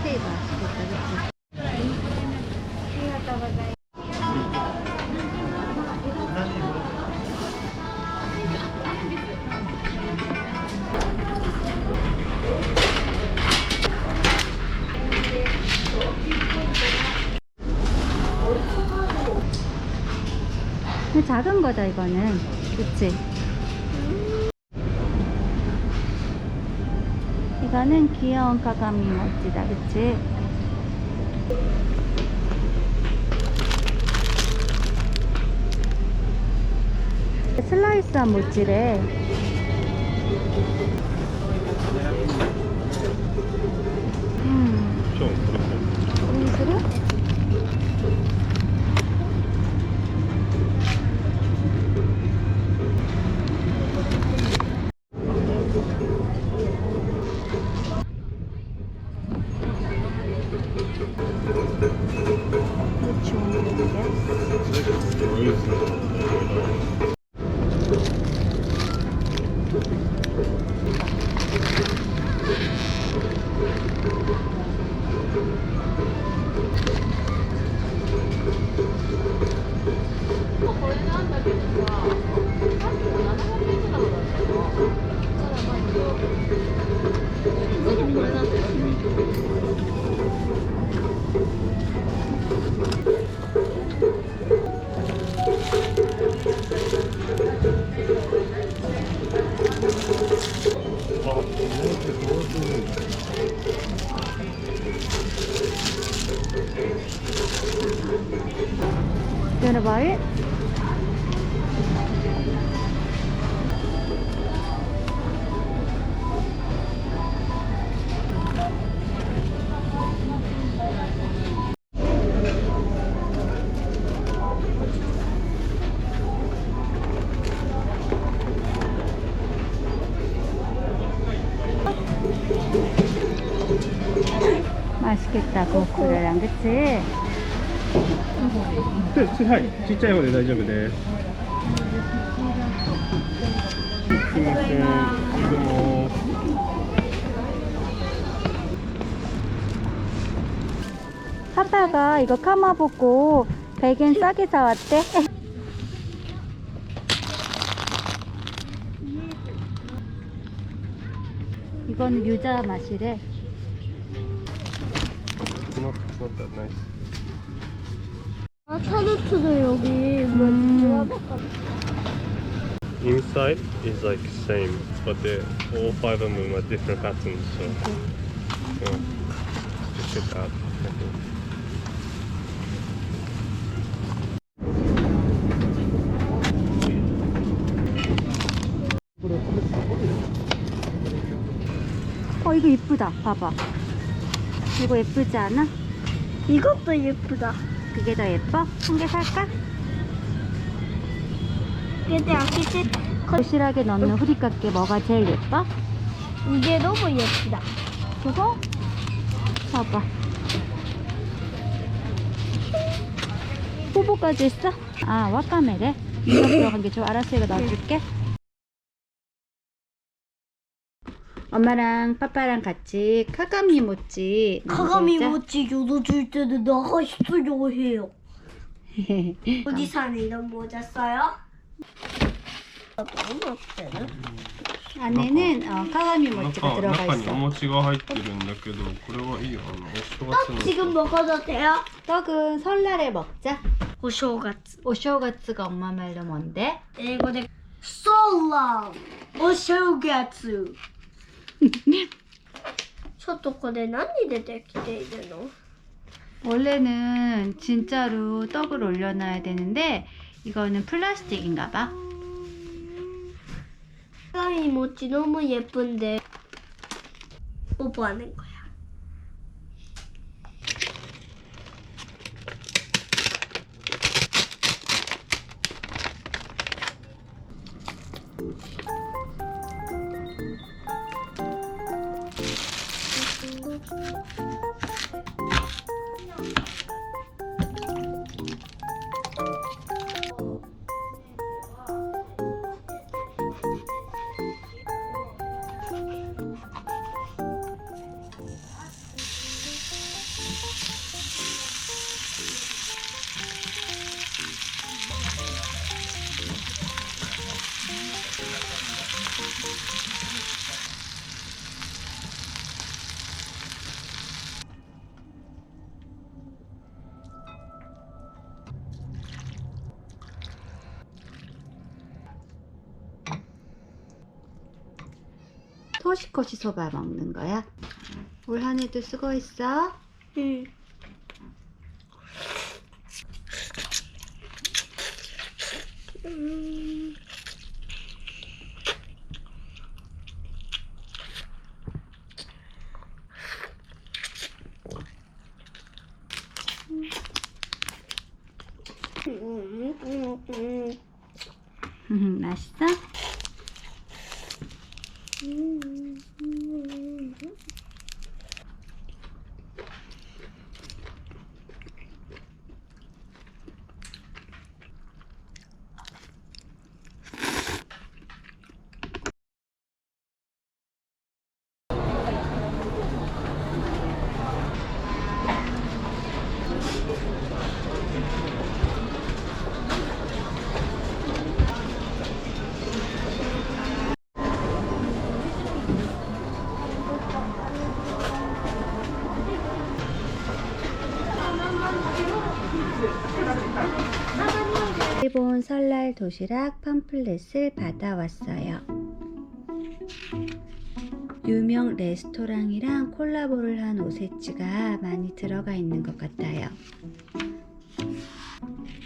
케이크 맛있겠다. 작은 거다 이거는, 그치? 이거는 귀여운 가가미 모찌다, 그치? 슬라이스한 모찌래. 그래? You wanna buy it? 맛있겠다, 고쿠르랑, 그치? はい、ちっちゃい方で大丈夫です。すいません。どうも。 파파가 이거 까마보고 100엔 싸게 사왔대. 이거는 유자 맛이래. 아, 캐롯도 여기 Inside is like same, but all five of them are different patterns. So, yeah, just check out. 이거 이쁘다. 봐봐. 이거 예쁘지 않아? 이것도 예쁘다. 그게 더 예뻐? 한 개 살까? 근데 아기들 도시락에 넣는 후리깎게 뭐가 제일 예뻐? 이게 너무 예쁘다. 그거? 봐봐. 후보까지 있어? 아, 와카메래? 이거 들어간 게 좋아. 알았어, 이거 넣어줄게. 엄마랑 빠빠랑 같이 카가미 모찌 가가미 모찌 요도줄 때는 나가있어요 해요. 어디 사는 이런 모자 써요? 안에는 카가미 모찌가 들어가 中に 있어. お餅が入ってるんだけど、これはいいよ。お正月の 지금 먹어도 돼요? 떡은 설날에 먹자. 오쇼가츠. 오쇼가츠가 엄마 말로 뭔데? 일본에 솔라 오쇼가츠. ちょっとこれ何でできているの? 원래는 진짜로 떡을 올려놔야 되는데 이거는 플라스틱인가 봐. 가가미 모찌 너무 예쁜데 뽀뽀하는 거야. 토시코시소바 먹는 거야? 올 한 해도 수고했어. 응. 맛있어? 일본 설날 도시락 팜플렛을 받아왔어요. 유명 레스토랑이랑 콜라보를 한 오세치가 많이 들어가 있는 것 같아요.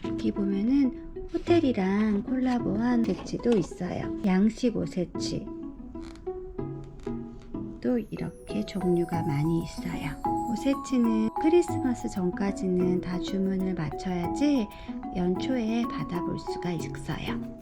여기 보면은 호텔이랑 콜라보한 오세치도 있어요. 양식 오세치 또 이렇게 종류가 많이 있어요. 오세치는 크리스마스 전까지는 다 주문을 마쳐야지 연초에 받아볼 수가 있어요.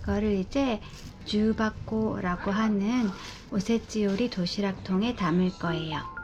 이거를 이제 주바코라고 하는 오세치 요리 도시락통에 담을 거예요.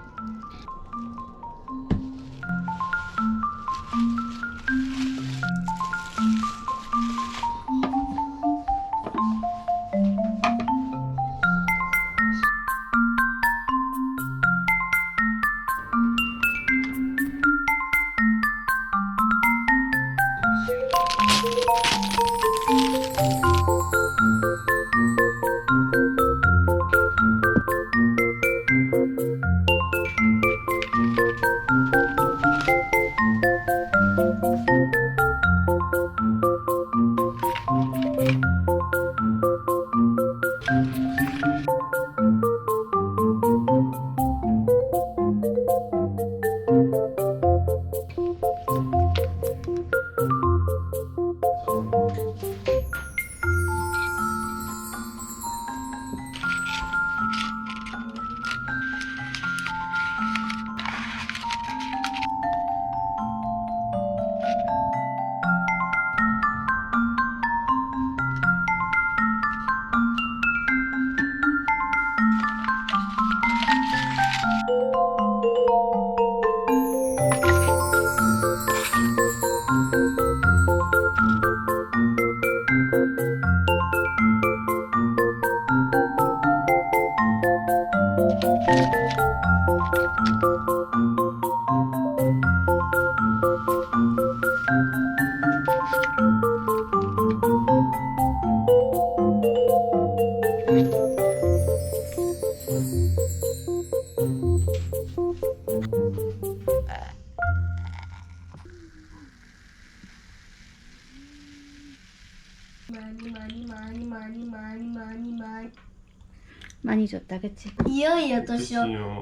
많이 줬다, 그치? いよいよ年を 그치요.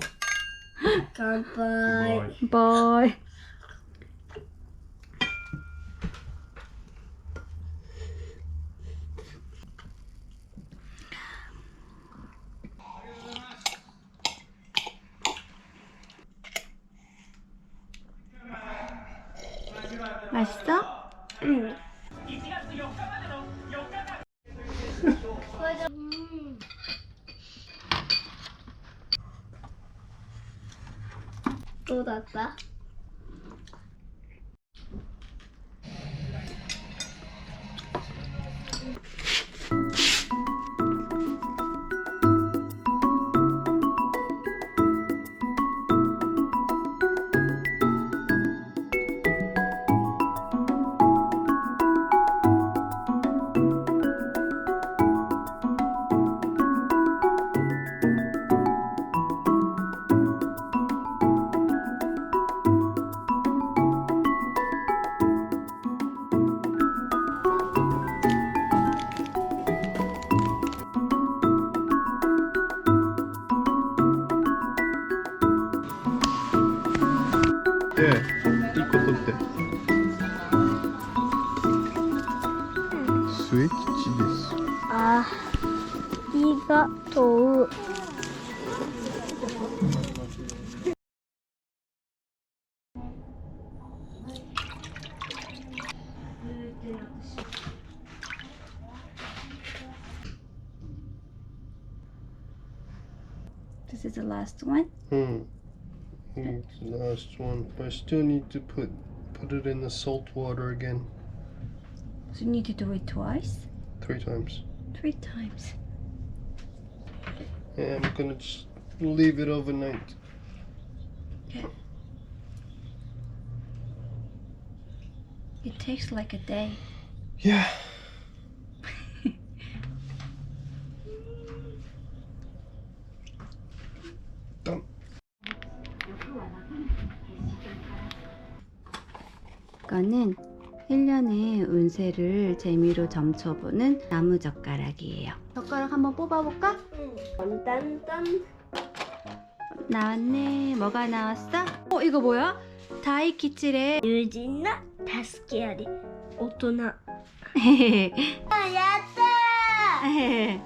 乾杯 뭘? 맛있어? 응. 또 났다. 네, 이거 또 스위치です. 아, 이가 도우. This is the last one. It's the last one. But I still need to put it in the salt water again. So you need to do it twice? 3 times. 3 times. Yeah, I'm gonna just leave it overnight. Okay. It takes like a day. Yeah. Done. 이거는 1년의 운세를 재미로 점쳐보는 나무젓가락이에요. 젓가락 한번 뽑아볼까? 딴딴. 나왔네. 뭐가 나왔어? 이거 뭐야? 다이키치래. 友人の助けあり大人。やったー。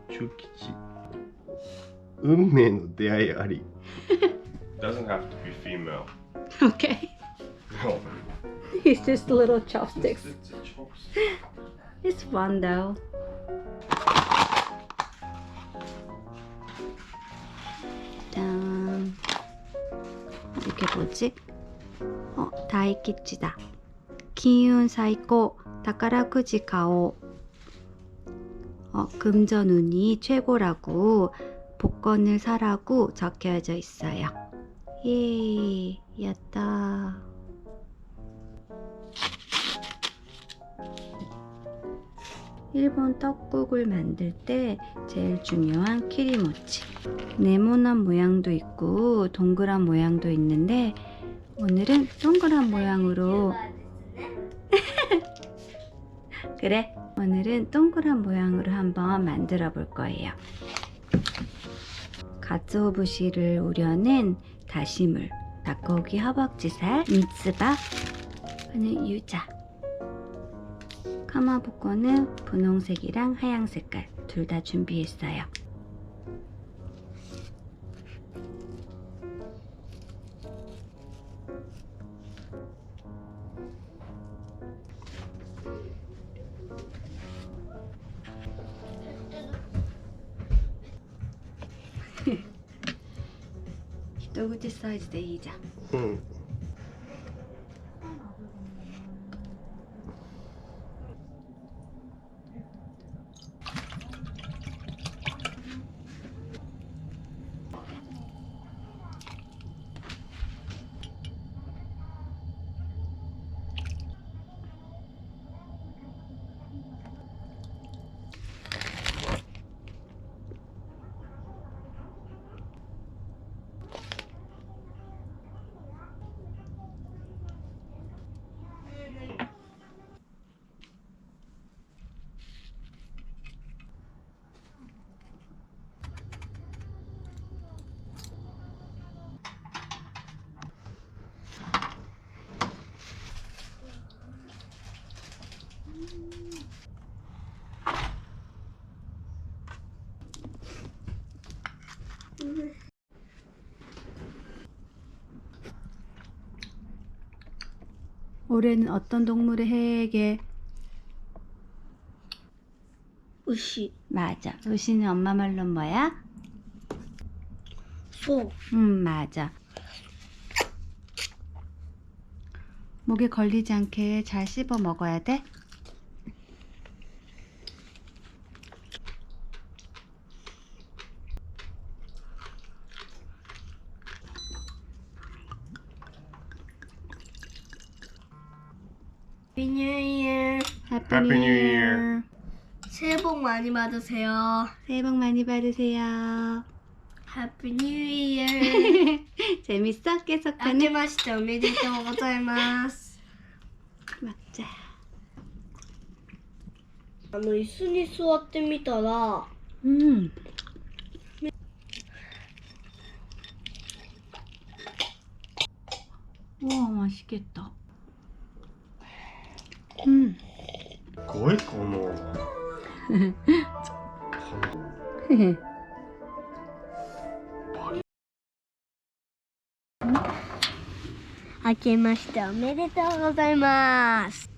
주키치. 運命の出会いあり. Doesn't have to be female. Okay. No. It's just little chopsticks. It's a chopstick. It's fun though. 짠. 이게 뭐지? 다이키치다. 기운 사이코 다카라쿠지 가오. 금전운이 최고라고 복권을 사라고 적혀져 있어요. 예, 야따. 일본 떡국을 만들 때 제일 중요한 키리모치. 네모난 모양도 있고 동그란 모양도 있는데 오늘은 동그란 모양으로 그래, 오늘은 동그란 모양으로 한번 만들어 볼 거예요. 가츠오부시를 우려낸 다시물, 닭고기 허벅지살, 미츠바, 그는 유자. 카마보코는 분홍색이랑 하얀 색깔 둘 다 준비했어요. 히토구치 사이즈でいいじゃん. 올해는 어떤 동물의 해에게? 우시. 맞아. 우시는 엄마 말로 뭐야? 소. 맞아. 목에 걸리지 않게 잘 씹어 먹어야 돼. Happy New Year. Happy New Year. 새해 복 많이 받으세요. 새해 복 많이 받으세요. Happy New Year. 재밌어? 계속 明 하네. けましておめでとうございます。 먹자. 椅子に座ってみたら 우와, 맛있겠다. すごいこの明けましておめでとうございます。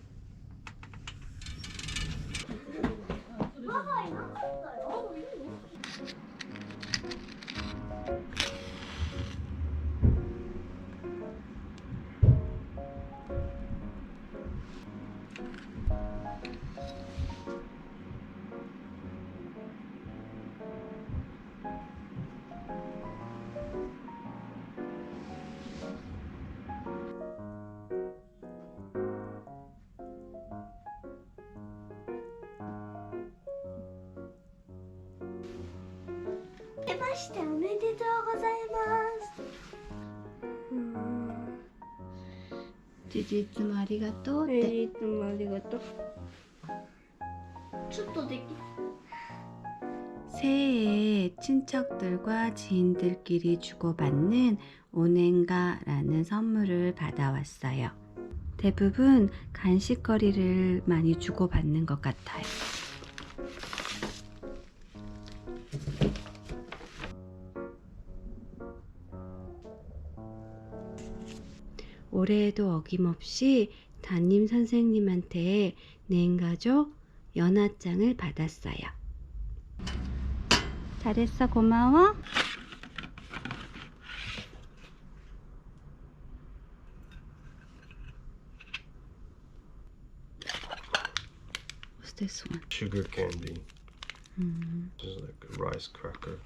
ましておめでとうございます。じじいつもありがとうって。いつもありがとう。ちょっとでき 새해에 친척들과 지인들끼리 주고받는 오넨가라는 선물을 받아왔어요. 대부분 간식거리를 많이 주고받는 것 같아요. 올해에도 어김없이 담임 선생님한테 내인가족 연하장을 받았어요. 잘했어, 고마워. What's this one? Sugar candy. It's like a rice cracker.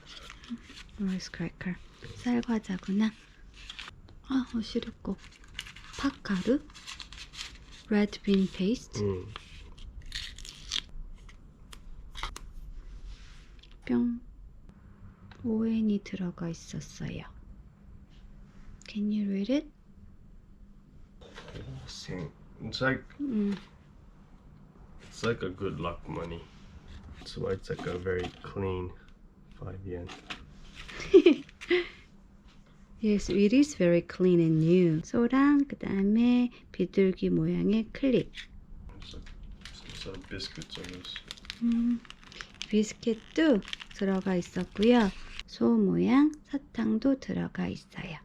Rice cracker. 쌀과자구나. 아, 어시럽고. 팥가루. Red bean paste. 뿅. ON이 들어가 있었어요. Can you read it? It's like a good luck money. So it's like a very clean 5 yen. Yes, it is very clean and new. 소랑 그 다음에 비둘기 모양의 클립. It's like some sort of biscuits, I guess. 비스킷도 들어가 있었고요. 소 모양 사탕도 들어가 있어요.